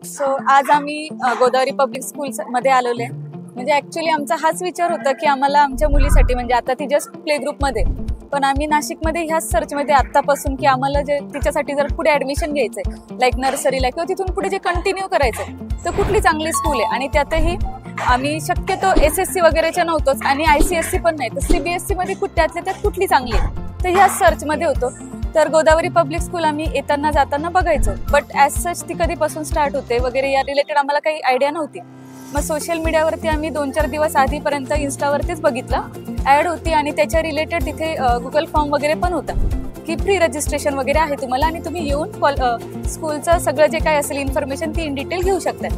So आज आम्ही Godavari public school मध्ये आलेलो आहे. म्हणजे ऍक्च्युली आमचा हाच विचार होता की आम्हाला आमच्या मुलीसाठी म्हणजे आता ती जस्ट प्ले ग्रुपमध्ये, पण आम्ही नाशिकमध्ये ह्याच सर्चमध्ये आत्तापासून की आम्हाला जे तिच्यासाठी जर पुढे ऍडमिशन घ्यायचंय लाईक नर्सरीला किंवा तिथून पुढे जे कंटिन्यू करायचंय तर कुठली चांगली स्कूल आहे. आणि त्यातही आम्ही शक्यतो SSC वगैरेच्या नव्हतोच आणि ICSE पण नाही, तर CBSE मध्ये त्यातल्या त्यात कुठली चांगली आहे तर ह्याच सर्चमध्ये होतो. तर गोदावरी पब्लिक स्कूल आम्ही येताना जाताना बघायचो, बट ॲज सच ती कधीपासून स्टार्ट होते वगैरे या रिलेटेड आम्हाला काही आयडिया नव्हती. मग सोशल मीडियावरती आम्ही 2-4 दिवस आधीपर्यंत इन्स्टावरतीच बघितलं, ॲड होती आणि त्याच्या रिलेटेड तिथे गुगल फॉर्म वगैरे पण होता की फ्री रजिस्ट्रेशन वगैरे आहे तुम्हाला आणि तुम्ही येऊन स्कूलचं सगळं जे काय असेल इन्फॉर्मेशन ती इन डिटेल घेऊ शकता.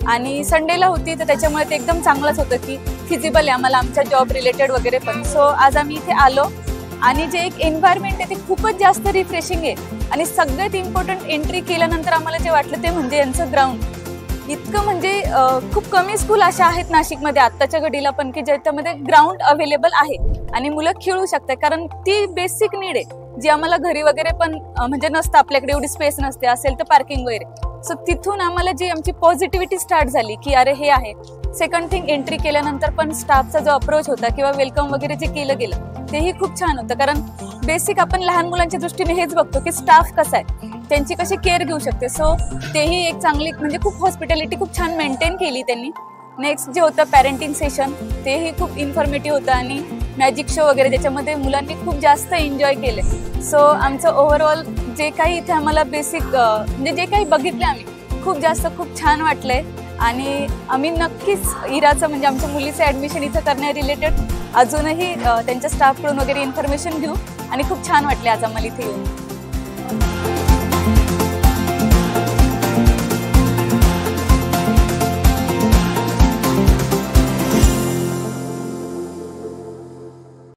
आणि संडेला होती तर त्याच्यामुळे ते एकदम चांगलंच होतं की फिजिबल आहे आम्हाला आमच्या जॉब रिलेटेड वगैरे पण. सो आज आम्ही इथे आलो आणि जे एक एन्व्हायरमेंट आहे ते खूपच जास्त रिफ्रेशिंग आहे. आणि सगळ्यात इम्पॉर्टंट एंट्री केल्यानंतर आम्हाला जे वाटलं ते म्हणजे यांचं ग्राउंड. इतकं म्हणजे खूप कमी स्कूल अशा आहेत नाशिकमध्ये आत्ताच्या घडीला पण की ज्याच्यामध्ये ग्राउंड अवेलेबल आहे आणि मुलं खेळू शकतात, कारण ती बेसिक नीड आहे जी आम्हाला घरी वगैरे पण म्हणजे नसतं, आपल्याकडे एवढी स्पेस नसते, असेल तर पार्किंग वगैरे. सो तिथून आम्हाला जी आमची पॉझिटिव्हिटी स्टार्ट झाली की अरे हे आहे. सेकंड थिंग, एंट्री केल्यानंतर पण स्टाफचा जो अप्रोच होता किंवा वेलकम वगैरे जे केलं गेलं तेही खूप छान होतं, कारण बेसिक आपण लहान मुलांच्या दृष्टीने हेच बघतो की स्टाफ कसा आहे, त्यांची कशी केअर घेऊ शकते. सो तेही एक चांगली म्हणजे खूप हॉस्पिटॅलिटी खूप छान मेंटेन केली त्यांनी. नेक्स्ट जे होतं पॅरेंटिंग सेशन, तेही खूप इन्फॉर्मेटिव्ह होतं आणि मॅजिक शो वगैरे ज्याच्यामध्ये मुलांनी खूप जास्त एन्जॉय केले. सो आमचं ओव्हरऑल जे काही इथे आम्हाला बेसिक म्हणजे जे काही बघितलं आम्ही खूप छान वाटलंय. आणि आम्ही नक्कीच इराचं म्हणजे आमच्या मुलीचं ॲडमिशन इथं करण्या रिलेटेड अजूनही त्यांच्या स्टाफकडून वगैरे इन्फॉर्मेशन घेऊ आणि खूप छान वाटले आज आम्हाला इथे येऊन.